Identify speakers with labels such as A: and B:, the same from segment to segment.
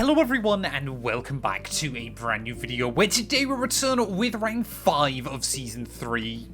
A: Hello everyone and welcome back to a brand new video where today we'll return with round 5 of season 3.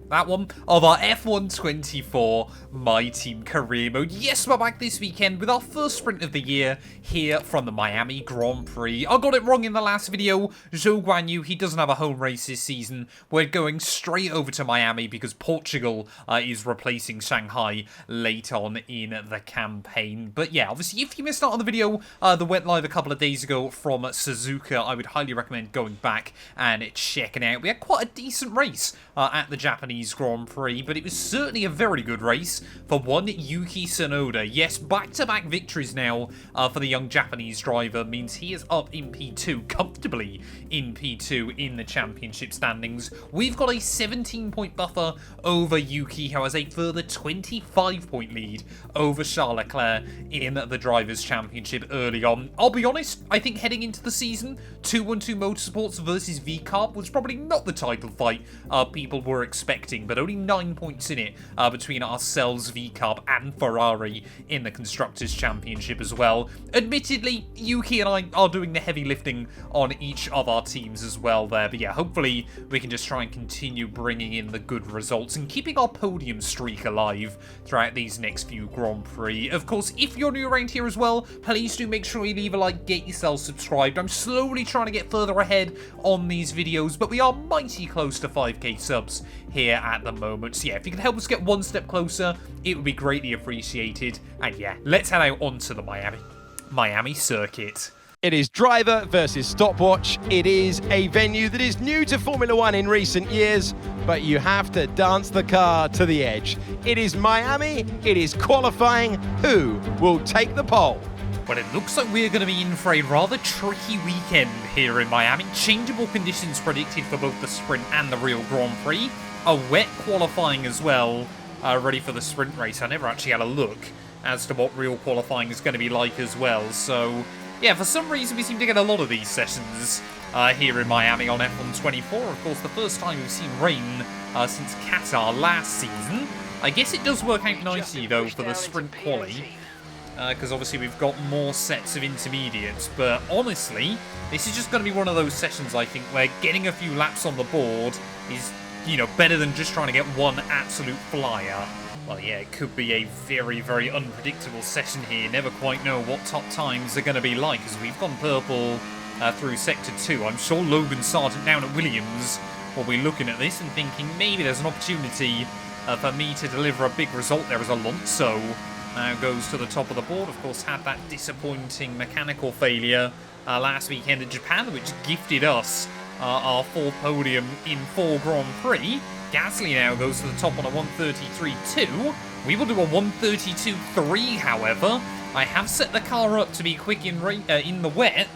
A: That one of our F1 24 My Team career mode. Yes, we're back this weekend with our first sprint of the year here from the Miami Grand Prix. I got it wrong in the last video. Zhou Guanyu, he doesn't have a home race this season. We're going straight over to Miami because Portugal is replacing Shanghai late on in the campaign. But yeah, obviously if you missed out on the video that went live a couple of days ago from Suzuka, I would highly recommend going back and checking it out. We had quite a decent race at the Japanese Grand Prix, but it was certainly a very good race for one Yuki Tsunoda. Yes, back-to-back victories now for the young Japanese driver means he is up in P2, comfortably in P2 in the championship standings. We've got a 17-point buffer over Yuki, who has a further 25-point lead over Charles Leclerc in the Drivers' Championship early on. I'll be honest, I think heading into the season, 212 Motorsports versus VCarb was probably not the title fight people were expecting, but only 9 points in it between ourselves, VCarb, and Ferrari in the Constructors' Championship as well. Admittedly, Yuki and I are doing the heavy lifting on each of our teams as well there, but yeah, hopefully we can just try and continue bringing in the good results and keeping our podium streak alive throughout these next few Grand Prix. Of course, if you're new around here as well, please do make sure you leave a like, get yourself subscribed. I'm slowly trying to get further ahead on these videos, but we are mighty close to 5k subs here at the moment. So yeah, if you can help us get one step closer, it would be greatly appreciated. And yeah, let's head out onto the Miami circuit.
B: It is driver versus stopwatch. It is a venue that is new to Formula One in recent years, but you have to dance the car to the edge. It is Miami, it is qualifying. Who will take the pole?
A: Well, it looks like we're going to be in for a rather tricky weekend here in Miami. Changeable conditions predicted for both the sprint and the real Grand Prix. A wet qualifying as well, ready for the sprint race. I never actually had a look as to what real qualifying is going to be like as well. So, yeah, for some reason we seem to get a lot of these sessions here in Miami on F1 24. Of course, the first time we've seen rain since Qatar last season. I guess it does work out nicely, though, for the sprint quali. Because obviously we've got more sets of intermediates, but honestly, this is just going to be one of those sessions, I think, where getting a few laps on the board is, you know, better than just trying to get one absolute flyer. Well, yeah, it could be a very, very unpredictable session here. Never quite know what top times are going to be like, as we've gone purple through Sector 2. I'm sure Logan Sargent down at Williams will be looking at this and thinking maybe there's an opportunity for me to deliver a big result there as Alonso now goes to the top of the board. Of course, had that disappointing mechanical failure last weekend in Japan, which gifted us our full podium in 4 Grand Prix. Gasly now goes to the top on a 133.2. We will do a 132.3, however. I have set the car up to be quick in the wet,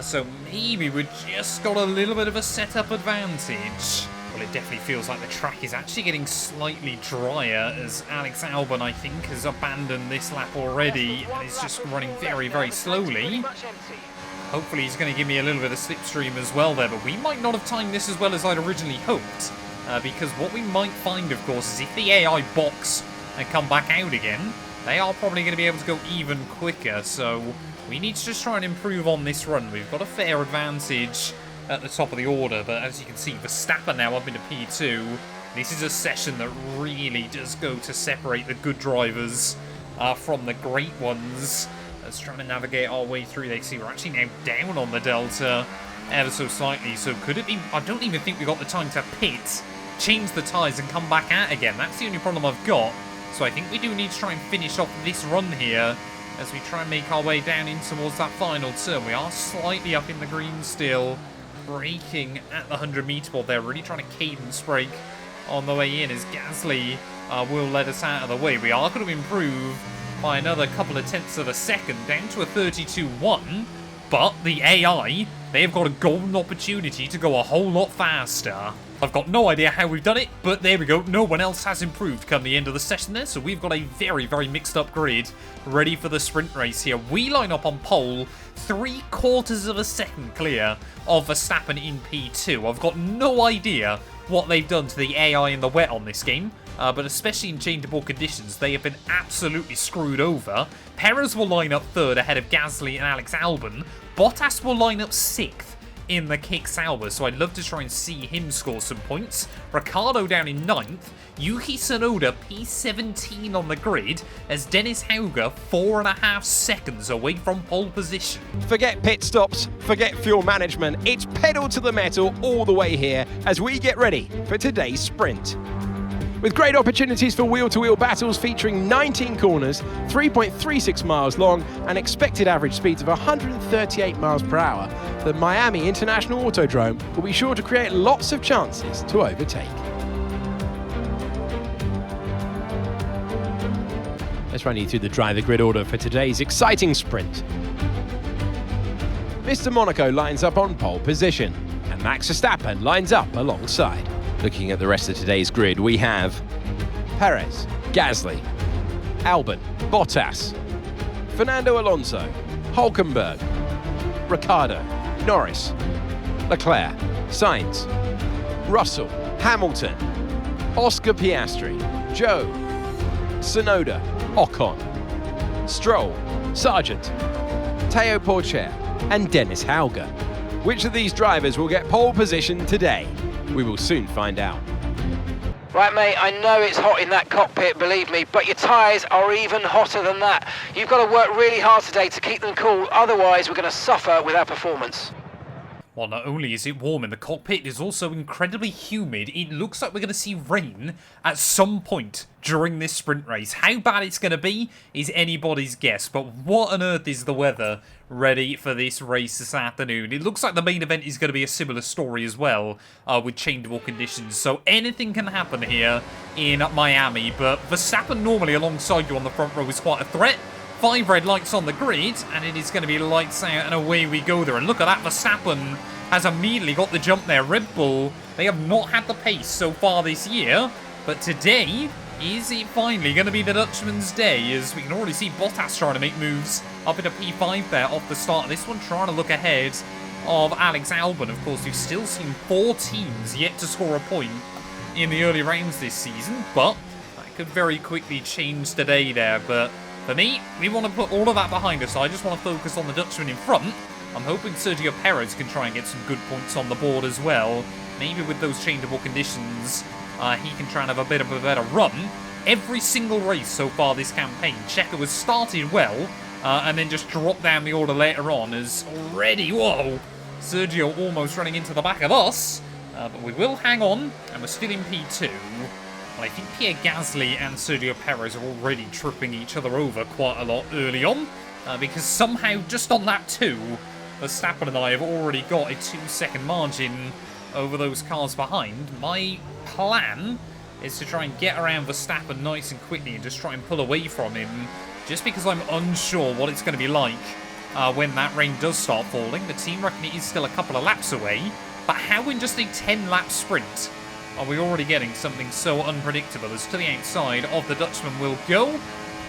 A: so maybe we've just got a little bit of a setup advantage. Well, it definitely feels like the track is actually getting slightly drier, as Alex Albon, I think, has abandoned this lap already and is just running very, very slowly. Hopefully he's going to give me a little bit of slipstream as well there, but we might not have timed this as well as I'd originally hoped, because what we might find, of course, is if the AI box and come back out again, they are probably going to be able to go even quicker, so we need to just try and improve on this run. We've got a fair advantage at the top of the order, but as you can see, Verstappen now up into P2. This is a session that really does go to separate the good drivers from the great ones. Let's try to navigate our way through. They see we're actually now down on the Delta ever so slightly, so could it be... I don't even think we got the time to pit, change the tyres and come back out again. That's the only problem I've got, so I think we do need to try and finish off this run here as we try and make our way down in towards that final turn. We are slightly up in the green still, braking at the 100-meter board there, really trying to cadence brake on the way in as Gasly will let us out of the way. We are going to improve by another couple of tenths of a second, down to a 32.1, but the AI, they've got a golden opportunity to go a whole lot faster. I've got no idea how we've done it, but there we go. No one else has improved come the end of the session there, so we've got a very, very mixed up grid ready for the sprint race here. We line up on pole, 3/4 of a second clear of Verstappen in P2. I've got no idea what they've done to the AI in the wet on this game, but especially in changeable conditions, they have been absolutely screwed over. Perez will line up 3rd ahead of Gasly and Alex Albon. Bottas will line up 6th in the kick Sauber, so I'd love to try and see him score some points. Ricciardo down in 9th. Yuki Tsunoda P17 on the grid as Dennis Hauger 4.5 seconds away from pole position.
B: Forget pit stops, forget fuel management. It's pedal to the metal all the way here as we get ready for today's sprint. With great opportunities for wheel-to-wheel battles featuring 19 corners, 3.36 miles long, and expected average speeds of 138 miles per hour, the Miami International Autodrome will be sure to create lots of chances to overtake. Let's run you through the driver grid order for today's exciting sprint. Mr. Monaco lines up on pole position, and Max Verstappen lines up alongside. Looking at the rest of today's grid, we have Perez, Gasly, Albon, Bottas, Fernando Alonso, Hülkenberg, Ricciardo, Norris, Leclerc, Sainz, Russell, Hamilton, Oscar Piastri, Joe, Tsunoda, Ocon, Stroll, Sargent, Teo Porcher, and Dennis Hauger. Which of these drivers will get pole position today? We will soon find out.
C: Right, mate, I know it's hot in that cockpit, believe me, but your tyres are even hotter than that. You've got to work really hard today to keep them cool, otherwise we're going to suffer with our performance.
A: Well, not only is it warm in the cockpit, it is also incredibly humid. It looks like we're going to see rain at some point during this sprint race. How bad it's going to be is anybody's guess, but what on earth is the weather ready for this race this afternoon? It looks like the main event is going to be a similar story as well, with changeable conditions, so anything can happen here in Miami, but Verstappen normally alongside you on the front row is quite a threat. 5 red lights on the grid, and it is going to be lights out, and away we go there. And look at that, Verstappen has immediately got the jump there. Red Bull, they have not had the pace so far this year, but today, is it finally going to be the Dutchman's day, as we can already see Bottas trying to make moves up into P5 there off the start of this one, trying to look ahead of Alex Albon. Of course, we've still seen 4 teams yet to score a point in the early rounds this season, but that could very quickly change today there. But for me, we want to put all of that behind us. I just want to focus on the Dutchman in front. I'm hoping Sergio Perez can try and get some good points on the board as well. Maybe with those changeable conditions, he can try and have a bit of a better run. Every single race so far this campaign, Checo has started well, and then just dropped down the order later on as already, whoa, Sergio almost running into the back of us. But we will hang on, and we're still in P2. Well, I think Pierre Gasly and Sergio Perez are already tripping each other over quite a lot early on, because somehow just on that 2, Verstappen and I have already got a 2-second margin over those cars behind. My plan is to try and get around Verstappen nice and quickly and just try and pull away from him, just because I'm unsure what it's going to be like when that rain does start falling. The team reckon it is still a couple of laps away, but how in just a 10-lap sprint are we already getting something so unpredictable? As to the outside of the Dutchman will go.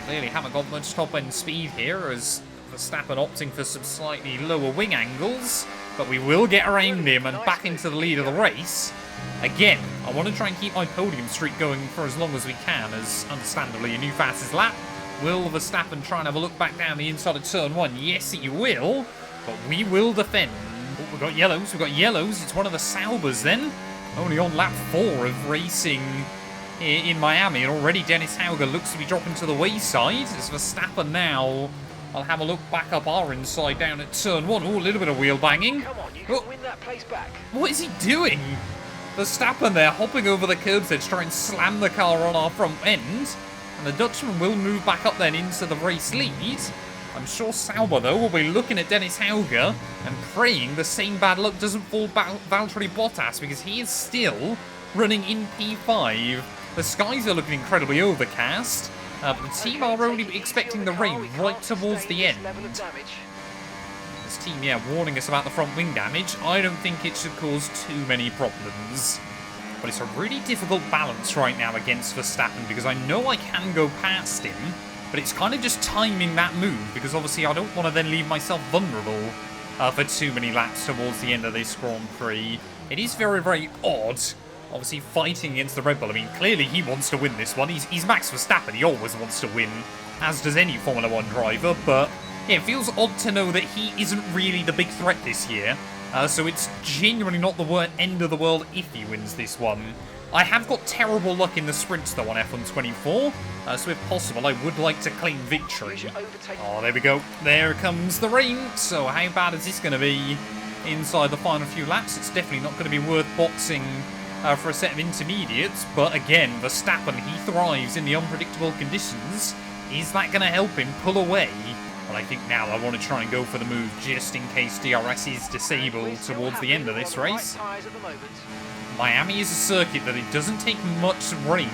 A: Clearly haven't got much top-end speed here, as Verstappen opting for some slightly lower wing angles, but we will get around him and back into the lead of the race. Again, I want to try and keep my podium streak going for as long as we can, as understandably a new fastest lap. Will Verstappen try and have a look back down the inside of turn 1? Yes, he will, but we will defend. Oh, we've got yellows, it's one of the Saubers then. Only on lap 4 of racing in Miami, and already Dennis Hauger looks to be dropping to the wayside, as Verstappen now, I'll have a look back up our inside down at turn 1. Oh, a little bit of wheel banging.
C: Come on, you can win that place back.
A: What is he doing? Verstappen there, hopping over the curbs edge, trying to slam the car on our front end. And the Dutchman will move back up then into the race lead. I'm sure Sauber, though, will be looking at Dennis Hauger and praying the same bad luck doesn't fall Valtteri Bottas, because he is still running in P5. The skies are looking incredibly overcast, but the team are only expecting the rain right towards the end. This team, yeah, warning us about the front wing damage. I don't think it should cause too many problems. But it's a really difficult balance right now against Verstappen, because I know I can go past him, but it's kind of just timing that move, because obviously I don't want to then leave myself vulnerable for too many laps towards the end of this Grand Prix. It is very, very odd obviously fighting against the Red Bull. I mean, clearly he wants to win this one. He's Max Verstappen. He always wants to win, as does any Formula 1 driver. But yeah, it feels odd to know that he isn't really the big threat this year. So it's genuinely not the end of the world if he wins this one. I have got terrible luck in the sprints, though, on F1 24. So if possible, I would like to claim victory. Oh, there we go. There comes the rain. So how bad is this going to be inside the final few laps? It's definitely not going to be worth boxing for a set of intermediates. But again, Verstappen, he thrives in the unpredictable conditions. Is that going to help him pull away? Well, I think now I want to try and go for the move just in case DRS is disabled towards the end of this race. Miami is a circuit that it doesn't take much rain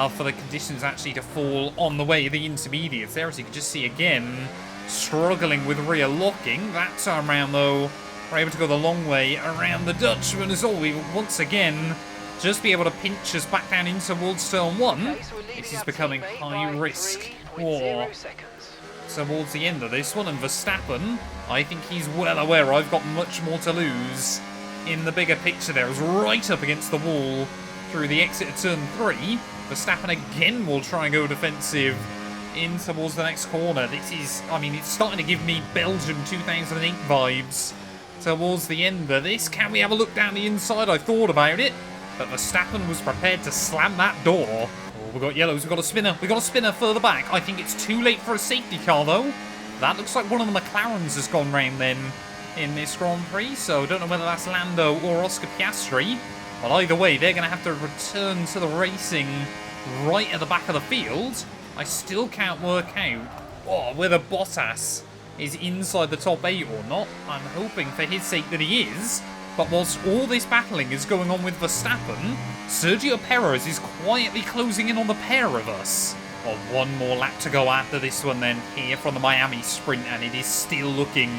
A: for the conditions actually to fall on the way of the intermediates there, as you can just see again, struggling with rear locking. That time around though, we're able to go the long way around the Dutchman as well. We will once again just be able to pinch us back down in towards turn 1. This is becoming high risk war towards the end of this one, and Verstappen, I think he's well aware I've got much more to lose in the bigger picture there. Is right up against the wall through the exit of turn 3. Verstappen again will try and go defensive in towards the next corner. This is, I mean, it's starting to give me Belgium 2008 vibes towards the end of this. Can we have a look down the inside? I thought about it, but Verstappen was prepared to slam that door. Oh, we've got yellows, we've got a spinner. We've got a spinner further back. I think it's too late for a safety car, though. That looks like one of the McLarens has gone round then in this Grand Prix, so don't know whether that's Lando or Oscar Piastri. But either way, they're going to have to return to the racing right at the back of the field. I still can't work out whether Bottas is inside the top 8 or not. I'm hoping for his sake that he is. But whilst all this battling is going on with Verstappen, Sergio Perez is quietly closing in on the pair of us. Well, one more lap to go after this one then, here from the Miami sprint, and it is still looking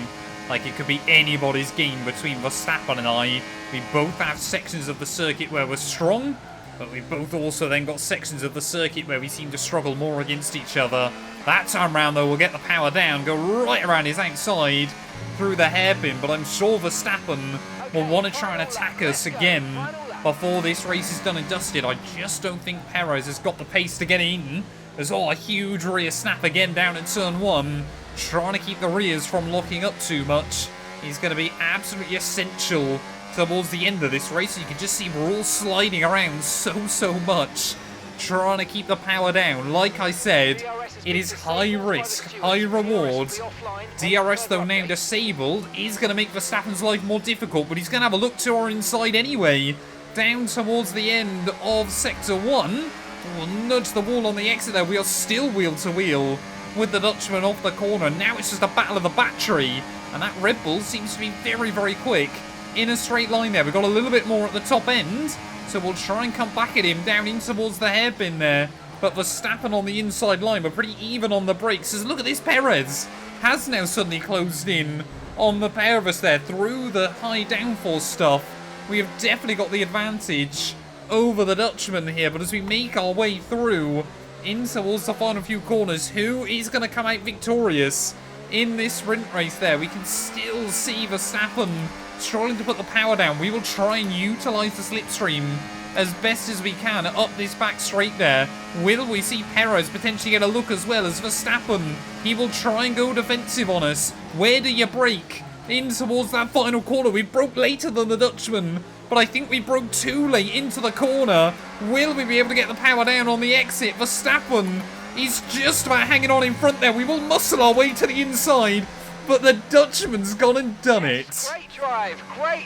A: like it could be anybody's game between Verstappen and I. We both have sections of the circuit where we're strong, but we both also then got sections of the circuit where we seem to struggle more against each other. That time round, though, we'll get the power down, go right around his outside through the hairpin, but I'm sure Verstappen will want to try and attack us again before this race is done and dusted. I just don't think Perez has got the pace to get in. There's a huge rear snap again down at turn 1. Trying to keep the rears from locking up too much is going to be absolutely essential towards the end of this race. You can just see we're all sliding around so much, trying to keep the power down. Like I said, it is high risk, high reward. DRS, though now disabled, is going to make Verstappen's life more difficult, but he's going to have a look to our inside anyway. Down towards the end of Sector 1. We'll nudge the wall on the exit there. We are still wheel to wheel with the Dutchman off the corner. Now it's just a battle of the battery, and that Red Bull seems to be very quick in a straight line there. We've got a little bit more at the top end, so we'll try and come back at him down in towards the hairpin there. But Verstappen on the inside line, we're pretty even on the brakes. As look at this, Perez has now suddenly closed in on the pair of us there through the high downforce stuff. We have definitely got the advantage over the Dutchman here, but as we make our way through in towards the final few corners, who is going to come out victorious in this sprint race there? We can still see Verstappen struggling to put the power down. We will try and utilise the slipstream as best as we can up this back straight there. Will we see Perez potentially get a look as well as Verstappen? He will try and go defensive on us. Where do you brake? In towards that final corner. We broke later than the Dutchman, but I think we broke too late into the corner. Will we be able to get the power down on the exit? Verstappen is just about hanging on in front there. We will muscle our way to the inside, but the Dutchman's gone and done it.
C: Great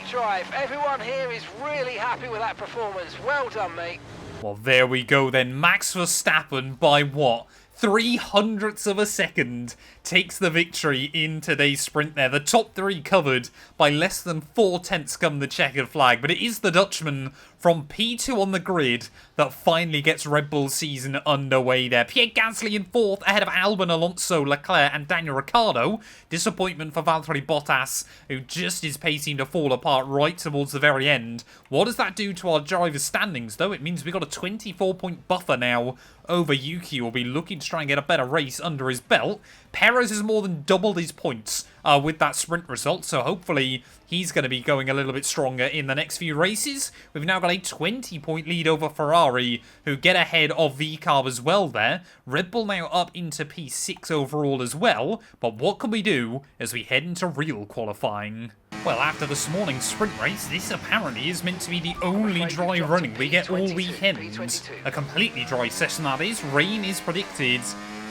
C: drive. Everyone here is really happy with that performance. Well done, mate.
A: Well, there we go then. Max Verstappen by what? 0.03 of a second takes the victory in today's sprint there. The top 3 covered by less than 0.4 come the checkered flag, but it is the Dutchman from P2 on the grid that finally gets Red Bull season underway there. Pierre Gasly in 4th ahead of Albon, Alonso, Leclerc and Daniel Ricciardo. Disappointment for Valtteri Bottas, who just is pacing to fall apart right towards the very end. What does that do to our drivers' standings, though? It means we've got a 24-point buffer now over Yuki. We'll be looking to try and get a better race under his belt. Perez has more than doubled his points with that sprint result, so hopefully he's going to be going a little bit stronger in the next few races. We've now got a 20-point lead over Ferrari, who get ahead of VCarb as well there. Red Bull now up into P6 overall as well, but what can we do as we head into real qualifying? Well, after this morning's sprint race, this apparently is meant to be the only dry running we get all weekend. A completely dry session, that is. Rain is predicted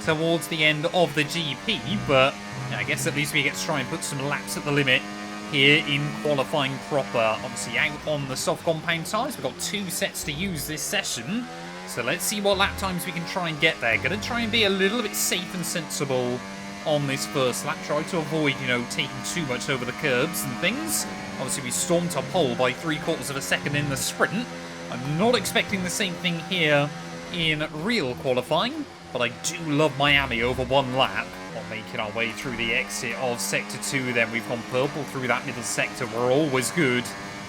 A: towards the end of the GP, but I guess at least we get to try and put some laps at the limit here in qualifying proper. Obviously out on the soft compound tyres, we've got 2 sets to use this session, so let's see what lap times we can try and get there. Gonna try and be a little bit safe and sensible on this first lap, try to avoid, taking too much over the curbs and things. Obviously we stormed to pole by 3/4 of a second in the sprint. I'm not expecting the same thing here in real qualifying, but I do love Miami over 1 lap. While making our way through the exit of Sector 2, then we've gone purple through that middle sector. We're always good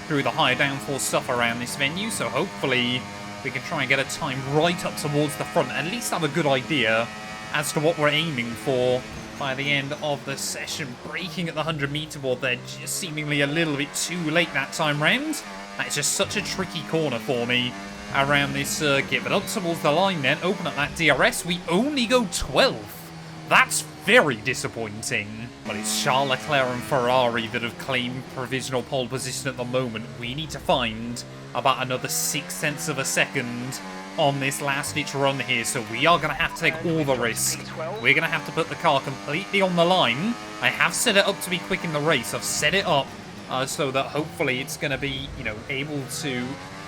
A: through the higher downforce stuff around this venue, so hopefully we can try and get a time right up towards the front, at least have a good idea as to what we're aiming for by the end of the session. Braking at the 100-meter board there, just seemingly a little bit too late that time round. That's just such a tricky corner for me around this circuit. But up towards the line then, open up that DRS, we only go 12th. That's very disappointing. But it's Charles Leclerc and Ferrari that have claimed provisional pole position at the moment. We need to find about another 6/10 of a second on this last-ditch run here, so we are going to have to take all the risk. We're going to have to put the car completely on the line. I have set it up to be quick in the race. I've set it up so that hopefully it's going to be, able to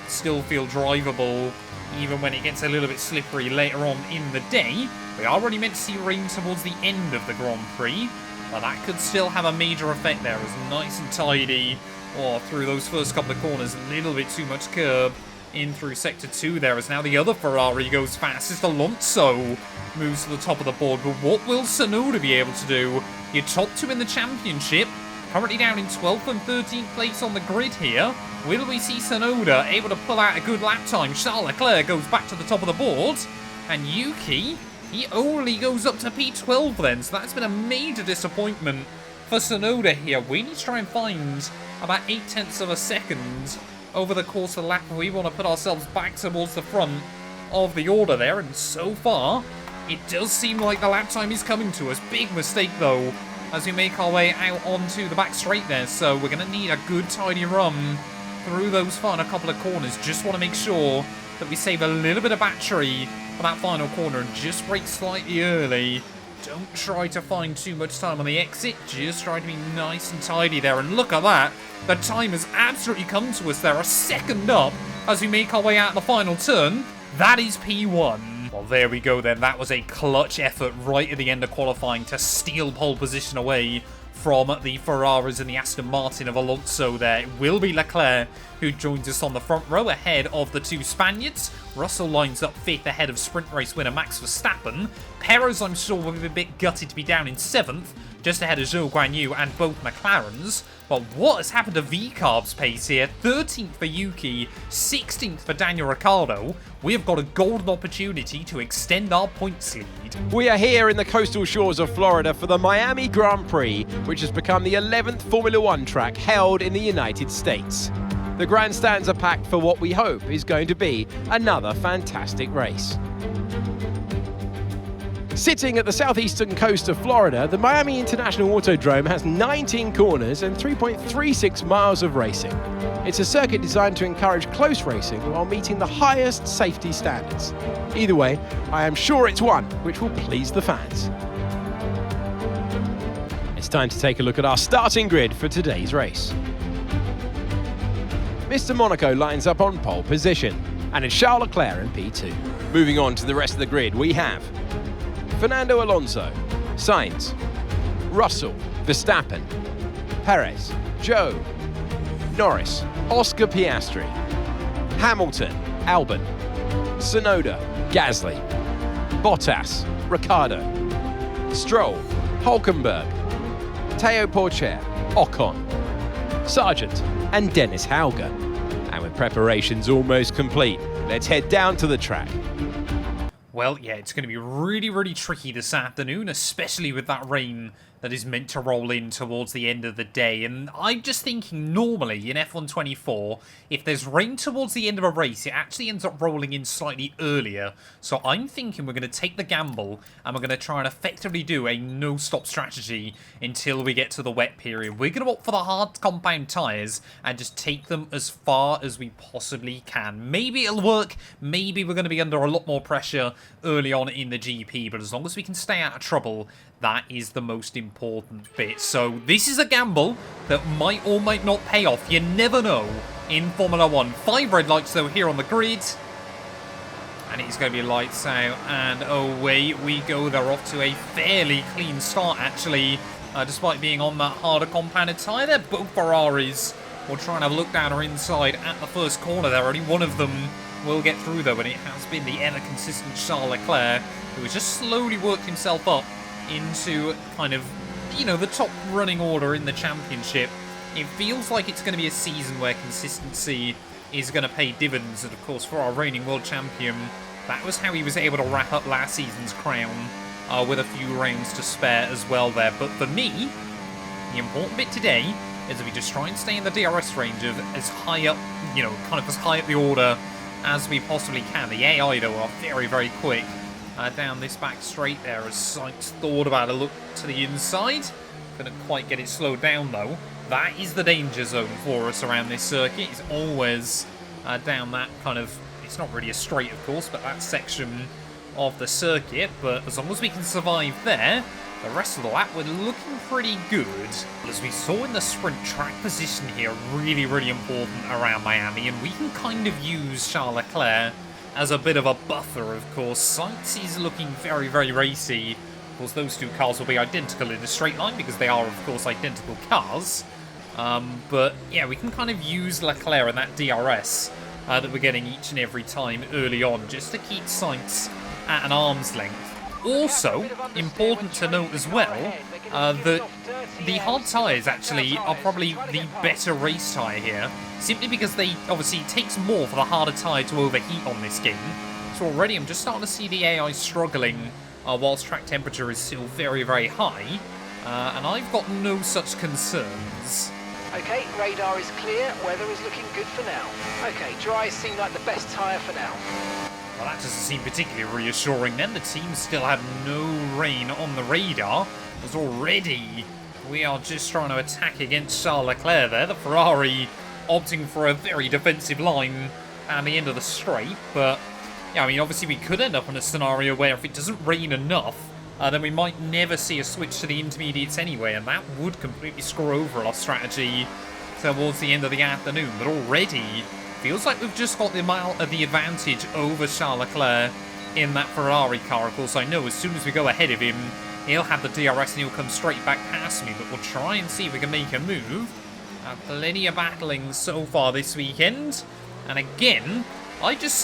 A: still feel drivable even when it gets a little bit slippery later on in the day. We are already meant to see rain towards the end of the Grand Prix, but that could still have a major effect there. It was nice and tidy through those first couple of corners, a little bit too much curb in through Sector 2 there, as now the other Ferrari goes fastest. Alonso moves to the top of the board, but what will Tsunoda be able to do? Your top 2 in the championship, currently down in 12th and 13th place on the grid here. Will we see Tsunoda able to pull out a good lap time? Charles Leclerc goes back to the top of the board, and Yuki, he only goes up to P12 then, so that's been a major disappointment for Tsunoda here. We need to try and find about 8/10 of a second over the course of the lap. We want to put ourselves back towards the front of the order there, and so far it does seem like the lap time is coming to us. Big mistake though as we make our way out onto the back straight there, so we're going to need a good tidy run through those final couple of corners. Just want to make sure that we save a little bit of battery for that final corner and just brake slightly early. Don't try to find too much time on the exit, just try to be nice and tidy there. And look at that, the time has absolutely come to us there, a second up as we make our way out of the final turn. That is P1. Well, there we go then. That was a clutch effort right at the end of qualifying to steal pole position away from the Ferraris and the Aston Martin of Alonso there. It will be Leclerc who joins us on the front row ahead of the 2 Spaniards. Russell lines up 5th ahead of sprint race winner Max Verstappen. Perez, I'm sure, will be a bit gutted to be down in 7th, just ahead of Zhou Guanyu and both McLarens. But what has happened to VCarb's pace here? 13th for Yuki, 16th for Daniel Ricciardo. We have got a golden opportunity to extend our points lead.
B: We are here in the coastal shores of Florida for the Miami Grand Prix, which has become the 11th Formula One track held in the United States. The grandstands are packed for what we hope is going to be another fantastic race. Sitting at the southeastern coast of Florida, the Miami International Autodrome has 19 corners and 3.36 miles of racing. It's a circuit designed to encourage close racing while meeting the highest safety standards. Either way, I am sure it's one which will please the fans. It's time to take a look at our starting grid for today's race. Mr. Monaco lines up on pole position, and it's Charles Leclerc in P2. Moving on to the rest of the grid, we have Fernando Alonso, Sainz, Russell, Verstappen, Perez, Zhou, Norris, Oscar Piastri, Hamilton, Albon, Tsunoda, Gasly, Bottas, Ricciardo, Stroll, Hülkenberg, Théo Pourchaire, Ocon, Sargent and Dennis Hauger. And with preparations almost complete, let's head down to the track.
A: Well, yeah, it's going to be really, really tricky this afternoon, especially with that rain that is meant to roll in towards the end of the day. And I'm just thinking, normally in F1 24, if there's rain towards the end of a race, it actually ends up rolling in slightly earlier. So I'm thinking we're going to take the gamble and we're going to try and effectively do a no-stop strategy until we get to the wet period. We're going to opt for the hard compound tyres and just take them as far as we possibly can. Maybe it'll work, maybe we're going to be under a lot more pressure early on in the GP, but as long as we can stay out of trouble, that is the most important bit. So this is a gamble that might or might not pay off. You never know in Formula 1. 5 red lights though here on the grid. And it's going to be lights out and away we go. They're off to a fairly clean start actually, despite being on that harder compounded tyre. They're both Ferraris. We'll try and have a look down our inside at the first corner there. Only one of them will get through though, and it has been the ever-consistent Charles Leclerc, who has just slowly worked himself up into kind of, you know, the top running order in the championship. It feels like it's going to be a season where consistency is going to pay dividends, and of course for our reigning world champion, that was how he was able to wrap up last season's crown with a few rounds to spare as well there. But for me, the important bit today is that we just try and stay in the DRS range of as high up, you know, kind of as high up the order as we possibly can. The AI, though, are very, very quick down this back straight there as Sainz thought about a look to the inside. Couldn't quite get it slowed down, though. That is the danger zone for us around this circuit. It's always down that kind of... It's not really a straight, of course, but that section of the circuit. But as long as we can survive there, the rest of the lap, we're looking pretty good. As we saw in the sprint, track position here, really, really important around Miami, and we can kind of use Charles Leclerc as a bit of a buffer, of course. Sainz is looking very, very racy. Of course, those two cars will be identical in a straight line because they are, of course, identical cars. But, yeah, we can kind of use Leclerc and that DRS that we're getting each and every time early on, just to keep Sainz at an arm's length. Also, important to note as well, that the hard tyres actually are probably the better race tyre here, simply because they obviously it takes more for the harder tyre to overheat on this game. So already I'm just starting to see the AI struggling whilst track temperature is still very, very high, and I've got no such concerns.
C: Okay, radar is clear, weather is looking good for now. Okay, dries seem like the best tyre for now.
A: Well, that doesn't seem particularly reassuring then. The team still had no rain on the radar, as already we are just trying to attack against Charles Leclerc there. The Ferrari opting for a very defensive line at the end of the straight. But, yeah, I mean, obviously we could end up in a scenario where if it doesn't rain enough, then we might never see a switch to the intermediates anyway, and that would completely screw over our strategy towards the end of the afternoon. But already feels like we've just got the advantage over Charles Leclerc in that Ferrari car. Of course, I know as soon as we go ahead of him, he'll have the DRS and he'll come straight back past me, but we'll try and see if we can make a move. Plenty of battling so far this weekend, and again, I just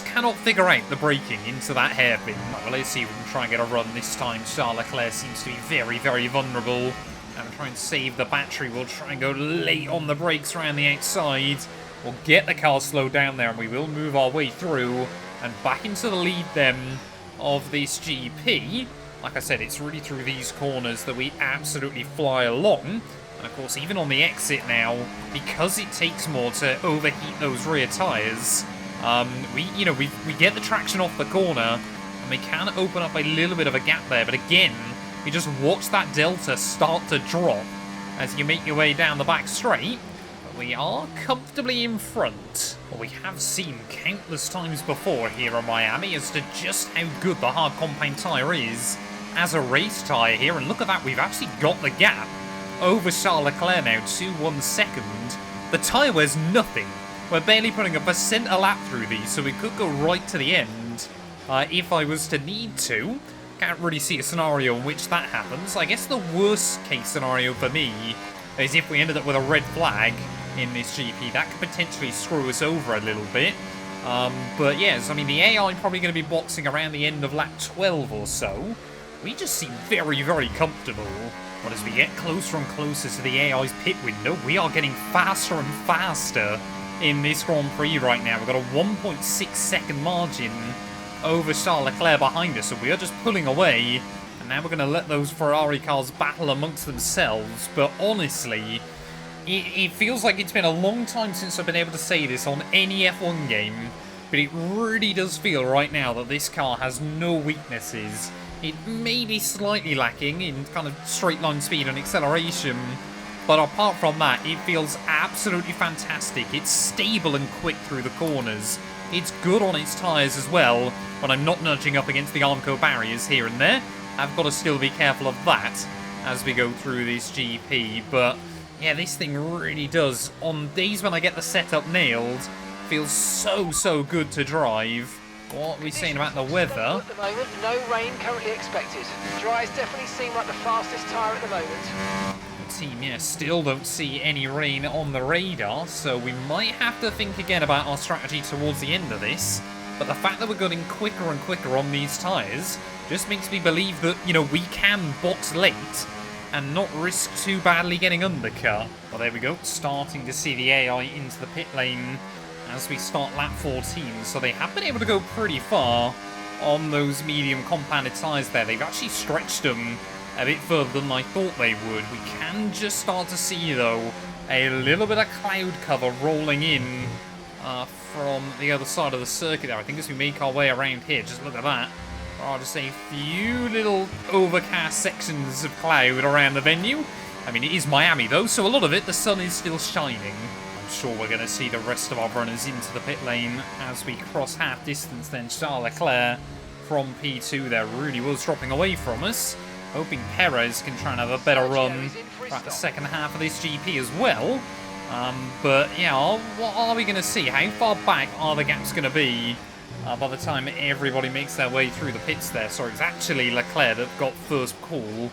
A: cannot figure out the braking into that hairpin. Well, let's see if we can try and get a run this time. Charles Leclerc seems to be very, very vulnerable. And we'll try and save the battery. We'll try and go late on the brakes around the outside. We'll get the car slowed down there, and we will move our way through and back into the lead then of this GP. Like I said, it's really through these corners that we absolutely fly along. And of course, even on the exit now, because it takes more to overheat those rear tyres, we get the traction off the corner, and we can open up a little bit of a gap there. But again, we just watch that delta start to drop as you make your way down the back straight. But we are comfortably in front. Well, we have seen countless times before here in Miami as to just how good the hard compound tyre is as a race tyre here. And look at that, we've actually got the gap over Charles Leclerc now to 1 second. The tyre wears nothing. We're barely putting 1% a lap through these, so we could go right to the end if I was to need to. Can't really see a scenario in which that happens. I guess the worst case scenario for me is if we ended up with a red flag in this GP. That could potentially screw us over a little bit. But yes, I mean, the AI probably going to be boxing around the end of lap 12 or so. We just seem very, very comfortable. But as we get closer and closer to the AI's pit window, we are getting faster and faster in this Grand Prix right now. We've got a 1.6 second margin over Charles Leclerc behind us, so we are just pulling away. And now we're going to let those Ferrari cars battle amongst themselves. But honestly, it feels like it's been a long time since I've been able to say this on any F1 game. But it really does feel right now that this car has no weaknesses. It may be slightly lacking in kind of straight line speed and acceleration, but apart from that, it feels absolutely fantastic. It's stable and quick through the corners. It's good on its tyres as well, when I'm not nudging up against the Armco barriers here and there. I've got to still be careful of that as we go through this GP, but yeah, this thing really does, on days when I get the setup nailed, feels so good to drive. What are we saying about the weather?
C: At the moment, no rain currently expected. Dries definitely seem like the fastest tyre at the moment.
A: The team, yeah, still don't see any rain on the radar, so we might have to think again about our strategy towards the end of this. But the fact that we're getting quicker and quicker on these tyres just makes me believe that, you know, we can box late and not risk too badly getting undercut. Well, there we go, starting to see the AI into the pit lane as we start lap 14, so they have been able to go pretty far on those medium compounded tyres there. They've actually stretched them a bit further than I thought they would. We can just start to see, though, a little bit of cloud cover rolling in from the other side of the circuit there. I think as we make our way around here, just look at that. There are just a few little overcast sections of cloud around the venue. I mean, it is Miami, though, so a lot of it, the sun is still shining. Sure, we're going to see the rest of our runners into the pit lane as we cross half distance. Then Charles Leclerc from P2 there really was dropping away from us, hoping Perez can try and have a better run throughout the second half of this GP as well. But yeah, what are we going to see? How far back are the gaps going to be by the time everybody makes their way through the pits there? So it's actually Leclerc that got first call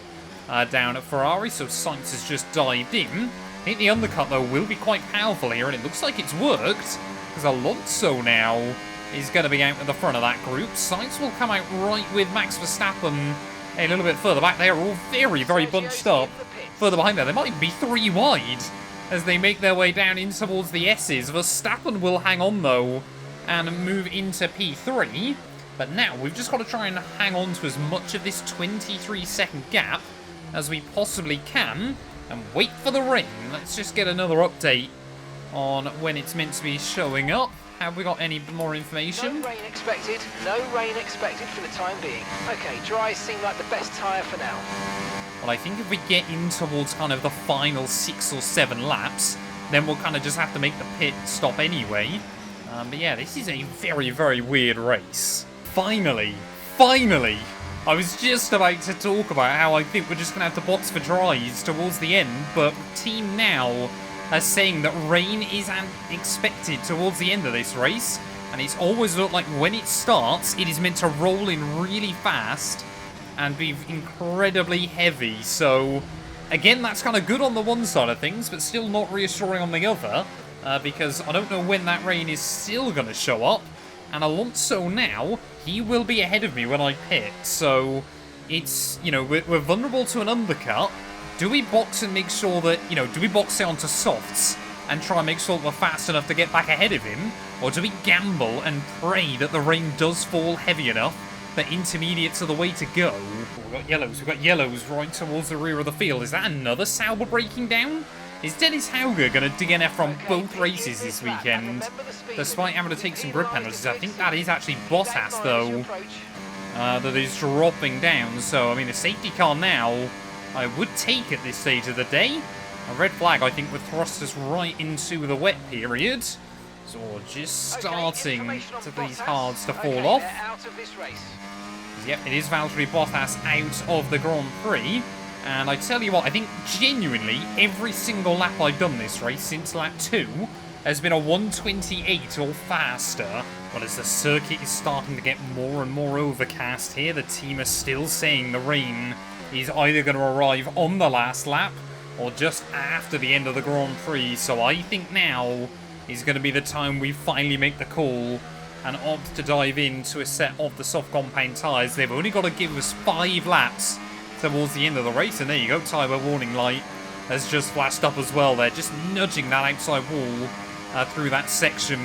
A: down at Ferrari, so Sainz has just dived in. I think the undercut, though, will be quite powerful here, and it looks like it's worked, because Alonso now is going to be out at the front of that group. Sainz will come out right with Max Verstappen a little bit further back. They are all very bunched up further behind there. They might be 3 wide as they make their way down in towards the S's. Verstappen will hang on, though, and move into P3. But now we've just got to try and hang on to as much of this 23-second gap as we possibly can and wait for the rain. Let's just get another update on when it's meant to be showing up. Have we got any more information?
C: No rain expected. No rain expected for the time being. Okay, dries seem like the best tyre for now.
A: Well, I think if we get in towards kind of the final 6 or 7 laps, then we'll kind of just have to make the pit stop anyway. But yeah, this is a very weird race. Finally! I was just about to talk about how I think we're just going to have to box for dries towards the end, but Team Now are saying that rain is expected towards the end of this race, and it's always looked like when it starts, it is meant to roll in really fast and be incredibly heavy. So, again, that's kind of good on the one side of things, but still not reassuring on the other, because I don't know when that rain is still going to show up. And Alonso now, he will be ahead of me when I pit, so it's, you know, we're vulnerable to an undercut. Do we box and make sure that, you know, do we box it onto softs and try and make sure that we're fast enough to get back ahead of him? Or do we gamble and pray that the rain does fall heavy enough that intermediates are the way to go? We've got yellows right towards the rear of the field. Is that another Sauber breaking down? Is Dennis Hauger going to DNF from both races this weekend, despite having to take some grid penalties? I think that is actually Bottas, though, that is dropping down. So, I mean, a safety car now, I would take at this stage of the day. A red flag, I think, would thrust us right into the wet period. So, we're just starting to these hards to fall off. Yep, it is Valtteri Bottas out of the Grand Prix. And I tell you what, I think genuinely every single lap I've done this race since lap 2 has been a 128 or faster. But as the circuit is starting to get more and more overcast here, the team are still saying the rain is either going to arrive on the last lap or just after the end of the Grand Prix. So I think now is going to be the time we finally make the call and opt to dive into a set of the soft compound tyres. They've only got to give us 5 laps towards the end of the race, and there you go, tyre warning light has just flashed up as well. They're just nudging that outside wall through that section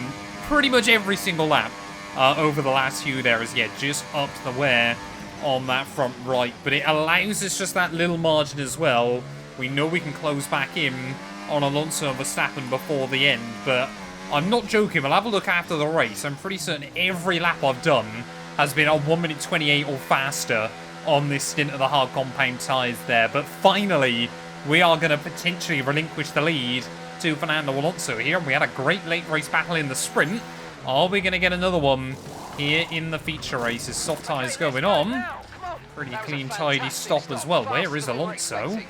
A: pretty much every single lap. over the last few there as, yeah, just upped the wear on that front right. But it allows us just that little margin as well. We know we can close back in on Alonso and Verstappen before the end, but I'm not joking. We'll have a look after the race. I'm pretty certain every lap I've done has been a 1:28 or faster on this stint of the hard compound tyres there. But finally, we are going to potentially relinquish the lead to Fernando Alonso here. We had a great late race battle in the sprint. Are we going to get another one here in the feature races? Soft tyres going on. Pretty clean, tidy stop as well. Where is Alonso?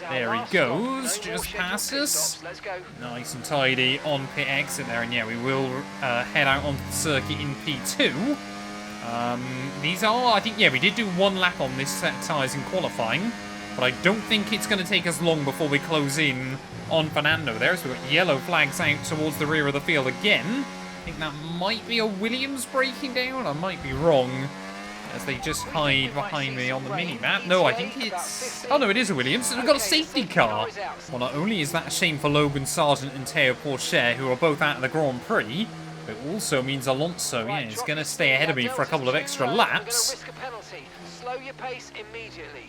A: There he goes, just past us. Nice and tidy on pit exit there. And yeah, we will head out onto the circuit in P2. These are, I think, yeah, we did do one lap on this set of tyres in qualifying. But I don't think it's going to take us long before we close in on Fernando there. So we've got yellow flags out towards the rear of the field again. I think that might be a Williams breaking down. I might be wrong, as they just hide behind me on the mini-map. No, I think it's... Oh, no, it is a Williams. We've got a safety car. Well, not only is that a shame for Logan Sargent and Teo Porcher, who are both out of the Grand Prix, but it also means Alonso, yeah, is going to stay ahead of me for a couple of extra laps.
C: Slow your pace immediately.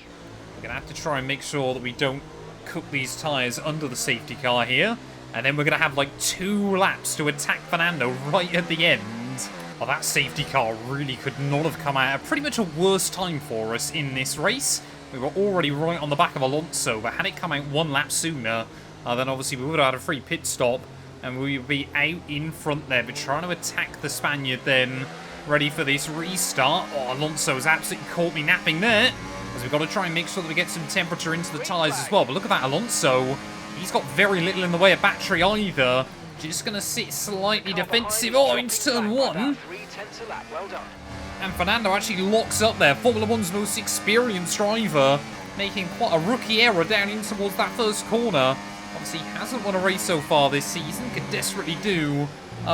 A: We're going to have to try and make sure that we don't cook these tyres under the safety car here. And then we're going to have like 2 laps to attack Fernando right at the end. Well, that safety car really could not have come out at pretty much a worse time for us in this race. We were already right on the back of Alonso, but had it come out 1 lap sooner, then obviously we would have had a free pit stop, and we would be out in front there. But trying to attack the Spaniard then, ready for this restart. Oh, Alonso has absolutely caught me napping there, as we've got to try and make sure that we get some temperature into the tyres as well. But look at that, Alonso. He's got very little in the way of battery either. Just going to sit slightly defensive. Oh, into turn 1. And Fernando actually locks up there. Formula 1's most experienced driver, making quite a rookie error down in towards that first corner. Obviously, hasn't won a race so far this season. Could desperately do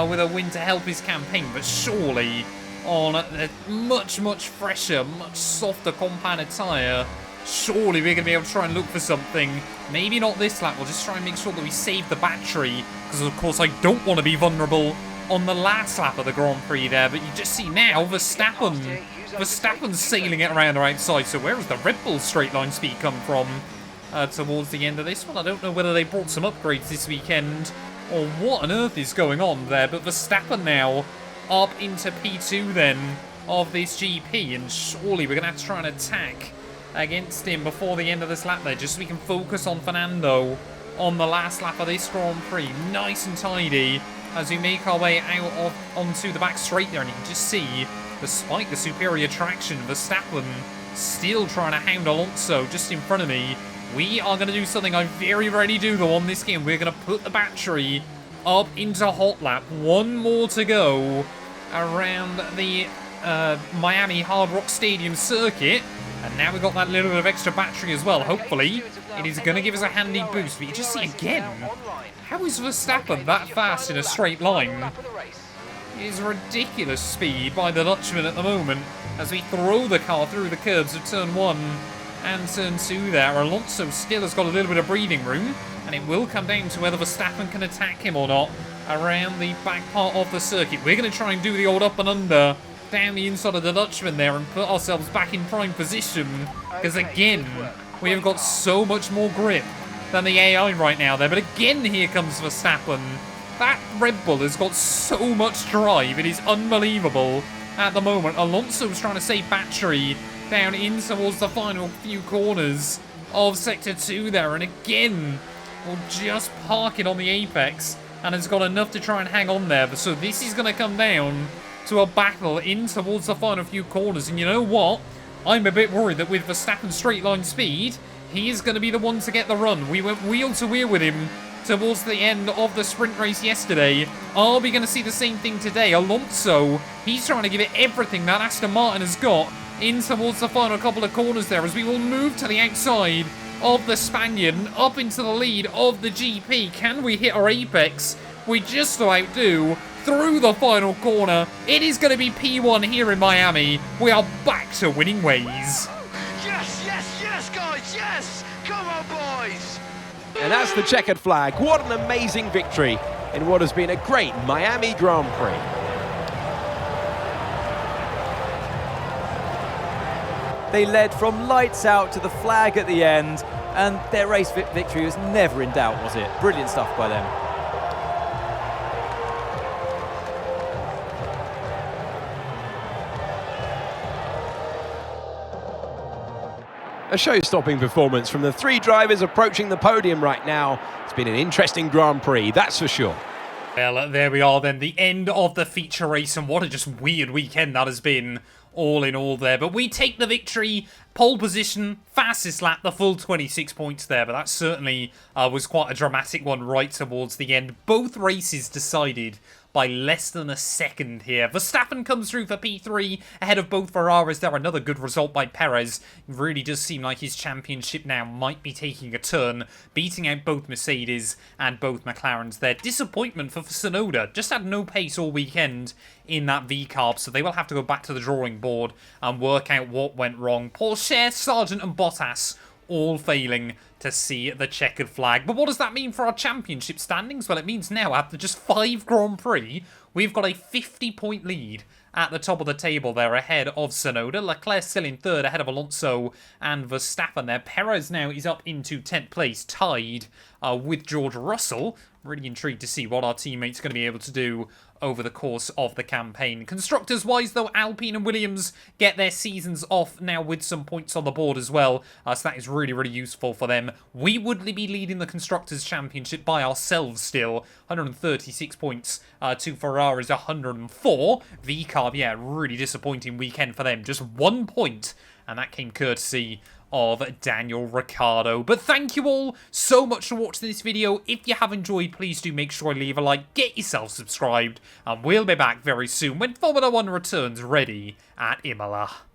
A: with a win to help his campaign. But surely, on a much, much fresher, much softer compounded tyre, surely we're going to be able to try and look for something. Maybe not this lap. We'll just try and make sure that we save the battery. Because, of course, I don't want to be vulnerable on the last lap of the Grand Prix there. But you just see now Verstappen's sailing it around the outside. So where has the Red Bull straight line speed come from towards the end of this one? I don't know whether they brought some upgrades this weekend or what on earth is going on there. But Verstappen now up into P2 then of this GP. And surely we're going to have to try and attack against him before the end of this lap there, just so we can focus on Fernando on the last lap of this Grand Prix. Nice and tidy as we make our way out onto the back straight there, and you can just see, despite the superior traction, Verstappen still trying to hound Alonso just in front of me. We are going to do something I very rarely do though on this game. We're going to put the battery up into hot lap. 1 more to go around the Miami Hard Rock Stadium circuit. And now we've got that little bit of extra battery as well. Hopefully, it is going to give us a handy boost. But you just see again, how is Verstappen that fast in a straight line? It is ridiculous speed by the Dutchman at the moment as we throw the car through the curves of turn 1 and turn 2 there. Alonso still has got a little bit of breathing room, and it will come down to whether Verstappen can attack him or not around the back part of the circuit. We're going to try and do the old up and under down the inside of the Dutchman there and put ourselves back in prime position, because again, we have got so much more grip than the AI right now there. But again, here comes Verstappen. That Red Bull has got so much drive, it is unbelievable at the moment. Alonso's trying to save battery down in towards the final few corners of Sector 2 there, and again, will just park it on the apex and has got enough to try and hang on there. So this is going to come down to a battle in towards the final few corners. And you know what? I'm a bit worried that with Verstappen's straight line speed, he is going to be the one to get the run. We went wheel to wheel with him towards the end of the sprint race yesterday. Are we going to see the same thing today? Alonso, he's trying to give it everything that Aston Martin has got in towards the final couple of corners there, as we will move to the outside of the Spaniard and up into the lead of the GP. Can we hit our apex? We just about do. Through the final corner, it is going to be P1 here in Miami. We are back to winning ways.
D: Yes, yes, yes, guys, yes! Come on, boys!
B: And that's the checkered flag. What an amazing victory in what has been a great Miami Grand Prix.
E: They led from lights out to the flag at the end, and their race victory was never in doubt, was it? Brilliant stuff by them.
B: A show-stopping performance from the three drivers approaching the podium right now. It's been an interesting Grand Prix, that's for sure.
A: Well, there we are then, the end of the feature race, and what a just weird weekend that has been, all in all there. But we take the victory, pole position, fastest lap, the full 26 points there, but that certainly was quite a dramatic one right towards the end. Both races decided by less than a second here. Verstappen comes through for P3 ahead of both Ferraris there. Another good result by Perez. It really does seem like his championship now might be taking a turn, beating out both Mercedes and both McLarens there. Disappointment for Tsunoda. Just had no pace all weekend in that V-carb, so they will have to go back to the drawing board and work out what went wrong. Porsche, Sargent and Bottas all failing to see the checkered flag. But what does that mean for our championship standings? Well, it means now after just 5 Grand Prix, we've got a 50-point lead at the top of the table there ahead of Tsunoda. Leclerc still in 3rd ahead of Alonso and Verstappen there. Perez now is up into 10th place, tied with George Russell. Really intrigued to see what our teammates are going to be able to do over the course of the campaign. Constructors-wise, though, Alpine and Williams get their seasons off now with some points on the board as well. So that is really, really useful for them. We would be leading the Constructors' Championship by ourselves still. 136 points to Ferrari's 104. V-carb, yeah, really disappointing weekend for them. Just 1 point, and that came courtesy of Daniel Ricciardo. But thank you all so much for watching this video. If you have enjoyed, please do make sure to leave a like, get yourself subscribed, and we'll be back very soon when Formula 1 returns ready at Imola.